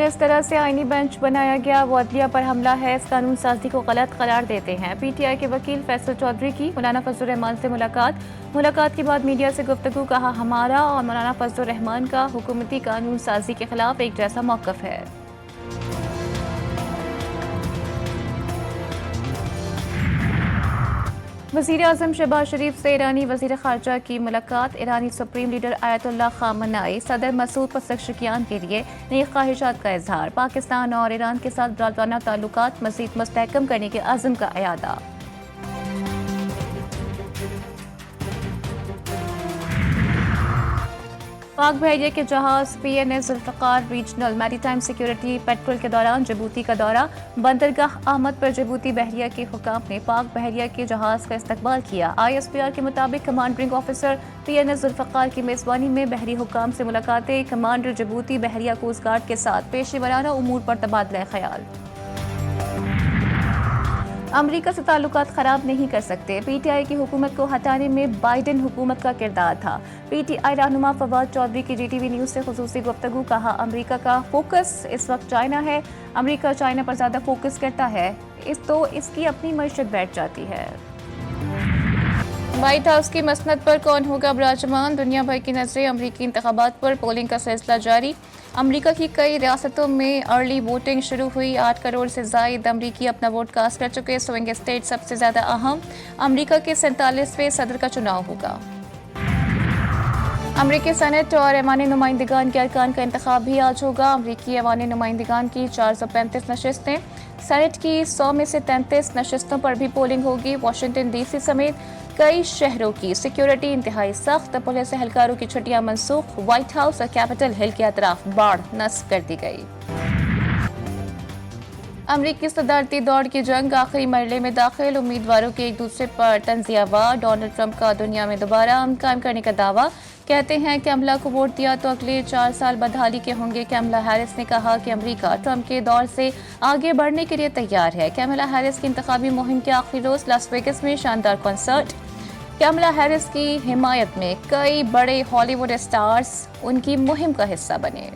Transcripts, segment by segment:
جس طرح سے آئینی بینچ بنایا گیا وہ عدلیہ پر حملہ ہے، اس قانون سازی کو غلط قرار دیتے ہیں۔ پی ٹی آئی کے وکیل فیصل چودھری کی مولانا فضل الرحمان سے ملاقات کے بعد میڈیا سے گفتگو، کہا ہمارا اور مولانا فضل الرحمان کا حکومتی قانون سازی کے خلاف ایک جیسا موقف ہے۔ وزیر اعظم شہباز شریف سے ایرانی وزیر خارجہ کی ملاقات، ایرانی سپریم لیڈر آیت اللہ خامنائی صدر مسعود پزشکیان کے لیے نئی خواہشات کا اظہار، پاکستان اور ایران کے ساتھ برادرانہ تعلقات مزید مستحکم کرنے کے عزم کا اعادہ۔ پاک بحریہ کے جہاز پی این ایس ذوالفقار ریجنل میری ٹائم سیکیورٹی پیٹرول کے دوران جبوتی کا دورہ، بندرگاہ احمد پر جبوتی بحریہ کے حکام نے پاک بحریہ کے جہاز کا استقبال کیا۔ آئی ایس پی آر کے مطابق commanding officer P N S Zulfiqar کی میزبانی میں بحری حکام سے ملاقاتیں، کمانڈر جبوتی بحریہ کوسٹ گارڈ کے ساتھ پیشے ورانہ امور پر تبادلہ خیال۔ امریکہ سے تعلقات خراب نہیں کر سکتے، پی ٹی آئی کی حکومت کو ہٹانے میں بائیڈن حکومت کا کردار تھا۔ پی ٹی آئی رہنما فواد چودھری کی جی ٹی وی نیوز سے خصوصی گفتگو، کہا امریکہ کا فوکس اس وقت چائنا ہے، امریکہ چائنا پر زیادہ فوکس کرتا ہے تو اس کی اپنی معیشت بیٹھ جاتی ہے۔ وائٹ ہاؤس کی مسند پر کون ہوگا براجمان، دنیا بھر کی نظریں امریکی انتخابات پر، پولنگ کا سلسلہ جاری۔ امریکہ کی کئی ریاستوں میں ارلی ووٹنگ شروع ہوئی، 8 کروڑ سے زائد امریکی اپنا ووٹ کاسٹ کر چکے، سوئنگ اسٹیٹ سب سے زیادہ اہم، امریکہ کے 47ویں صدر کا چناؤ ہوگا۔ امریکی سینٹ اور ایوان نمائندگان کے ارکان کا انتخاب بھی آج ہوگا، امریکی ایوان نمائندگان کی 435 نشستیں، سینٹ کی 100 میں سے 33 نشستوں پر بھی پولنگ ہوگی۔ واشنگٹن ڈی سی سمیت کئی شہروں کی سیکیورٹی انتہائی سخت، پولیس اہلکاروں کی چھٹیاں منسوخ، وائٹ ہاؤس اور کیپٹل ہل کے اطراف باڑ نصب کر دی گئی۔ امریکی صدارتی دوڑ کی جنگ آخری مرحلے میں داخل، امیدواروں کے ایک دوسرے پر تنزیہ وار، ڈونلڈ ٹرمپ کا دنیا میں دوبارہ امن قائم کرنے کا دعویٰ، کہتے ہیں کہ کیملا کو ووٹ دیا تو اگلے 4 سال بدحالی کے ہوں گے۔ کیملا ہیرس نے کہا کہ امریکہ ٹرمپ کے دور سے آگے بڑھنے کے لیے تیار ہے۔ کیملا ہیرس کی انتخابی مہم کے آخری روز لاس ویگس میں شاندار کنسرٹ، کیملا ہیرس کی حمایت میں کئی بڑے ہالی ووڈ اسٹارز ان کی مہم کا حصہ بنے۔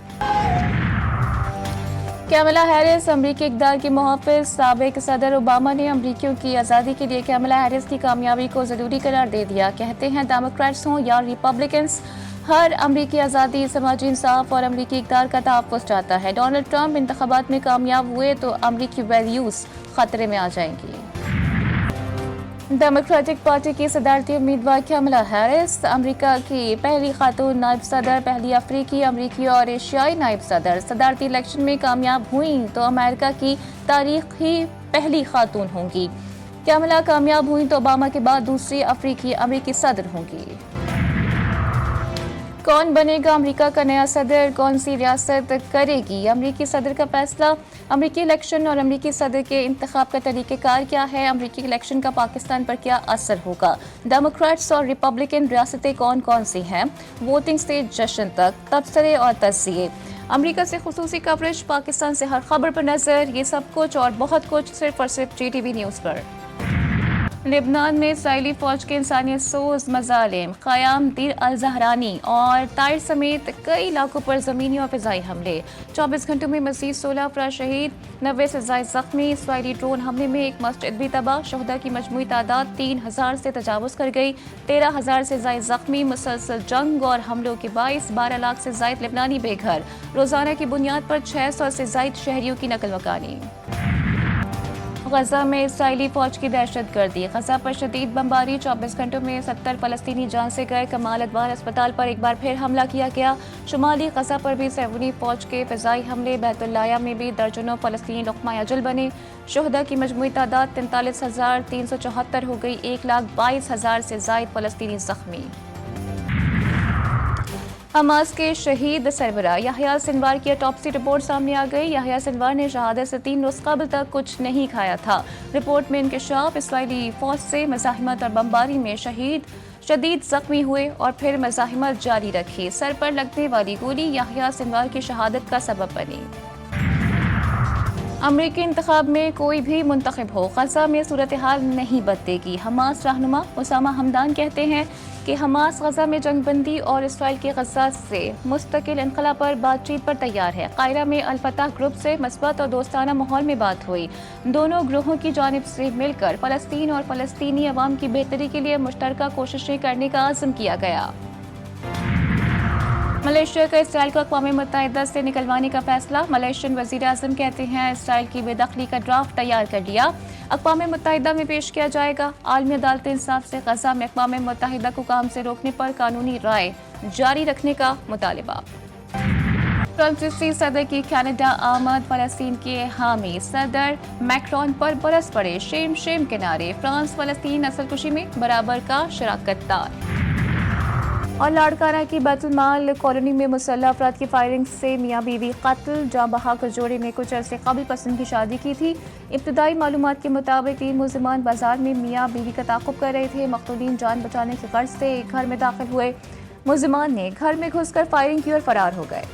کیملا ہیرس امریکی اقدار کی محافظ، سابق صدر اوباما نے امریکیوں کی آزادی کے لیے کیملا ہیرس کی کامیابی کو ضروری قرار دے دیا، کہتے ہیں ڈیموکریٹس ہوں یا ریپبلکنس، ہر امریکی آزادی، سماجی انصاف اور امریکی اقدار کا تحفظ چاہتا ہے۔ ڈونلڈ ٹرمپ انتخابات میں کامیاب ہوئے تو امریکی ویلیوز خطرے میں آ جائیں گی۔ ڈیموکریٹک پارٹی کی صدارتی امیدوار کیملا ہیرس، امریکہ کی پہلی خاتون نائب صدر، پہلی افریقی، امریکی اور ایشیائی نائب صدر، صدارتی الیکشن میں کامیاب ہوئیں تو امریکہ کی تاریخی پہلی خاتون ہوں گی۔ کیملا کامیاب ہوئیں تو اوباما کے بعد دوسری افریقی امریکی صدر ہوں گی۔ کون بنے گا امریکہ کا نیا صدر، کون سی ریاست کرے گی امریکی صدر کا فیصلہ، امریکی الیکشن اور امریکی صدر کے انتخاب کا طریقہ کار کیا ہے، امریکی الیکشن کا پاکستان پر کیا اثر ہوگا، ڈیموکریٹس اور ریپبلکن ریاستیں کون کون سی ہیں، ووٹنگ سے جشن تک، تبصرے اور تجزیے، امریکہ سے خصوصی کوریج، پاکستان سے ہر خبر پر نظر، یہ سب کچھ اور بہت کچھ صرف اور صرف جی ٹی وی نیوز پر۔ لبنان میں اسرائیلی فوج کے انسانیت سوز مظالم، قیام دیر الزہرانی اور طائر سمیت کئی علاقوں پر زمینی اور فضائی حملے، 24 گھنٹوں میں مزید 16 افراد شہید، 90 سے زائد زخمی، اسرائیلی ڈرون حملے میں ایک مسجد بھی تباہ، شہداء کی مجموعی تعداد 3000 سے تجاوز کر گئی، 13,000 سے زائد زخمی، مسلسل جنگ اور حملوں کے باعث 12 لاکھ سے زائد لبنانی بے گھر، روزانہ کی بنیاد پر 600 سے زائد شہریوں کی نقل مکانی۔ غزہ میں اسرائیلی فوج کی دہشت گردی، غزہ پر شدید بمباری، 24 گھنٹوں میں 70 فلسطینی جان سے گئے، کمال ادوار اسپتال پر ایک بار پھر حملہ کیا گیا، شمالی غزہ پر بھی صہیونی فوج کے فضائی حملے، بیت اللایا میں بھی درجنوں فلسطینی لقمہ اجل بنے، شہداء کی مجموعی تعداد 43,374 ہو گئی، 1,22,000 سے زائد فلسطینی زخمی۔ حماس کے شہید سربراہ یحییٰ سنوار کی اٹاپسی رپورٹ سامنے آ گئی، یحییٰ سنوار نے شہادت سے 3 روز قبل تک کچھ نہیں کھایا تھا، رپورٹ میں انکشاف، اسرائیلی فوج سے مزاحمت اور بمباری میں شدید زخمی ہوئے اور پھر مزاحمت جاری رکھی، سر پر لگنے والی گولی یحییٰ سنوار کی شہادت کا سبب بنی۔ امریکی انتخاب میں کوئی بھی منتخب ہو، غزہ میں صورتحال نہیں بدلے گی، حماس رہنما اسامہ حمدان کہتے ہیں کہ حماس غزہ میں جنگ بندی اور اسرائیل کے غزہ سے مستقل انخلا پر بات چیت پر تیار ہے۔ قاہرہ میں الفتح گروپ سے مثبت اور دوستانہ ماحول میں بات ہوئی۔ دونوں گروہوں کی جانب سے مل کر فلسطین اور فلسطینی عوام کی بہتری کے لیے مشترکہ کوششیں کرنے کا عزم کیا گیا۔ ملائیشیا کا اسرائیل کو اقوام متحدہ سے نکلوانے کا فیصلہ۔ ملائیشین وزیر اعظم کہتے ہیں اسرائیل کی بے دخلی کا ڈرافٹ تیار کر لیا، اقوام متحدہ میں پیش کیا جائے گا۔ عالمی عدالت انصاف سے غزہ میں اقوام متحدہ کو کام سے روکنے پر قانونی رائے جاری رکھنے کا مطالبہ۔ فرانسیسی صدر کی کینیڈا آمد، فلسطین کے حامی صدر میکرون پر برس پڑے شیم شیم کے نعرے۔ فرانس فلسطین نسل کشی میں برابر کا شراکت دار۔ اور لاڑکانہ کی بیت المال کالونی میں مسلح افراد کی فائرنگ سے میاں بیوی قتل۔ جاں بحق جوڑے نے کچھ عرصے قبل پسند کی شادی کی تھی۔ ابتدائی معلومات کے مطابق 3 ملزمان بازار میں میاں بیوی کا تعاقب کر رہے تھے۔ مقتولین جان بچانے کی غرض سے ایک گھر میں داخل ہوئے۔ ملزمان نے گھر میں گھس کر فائرنگ کی اور فرار ہو گئے۔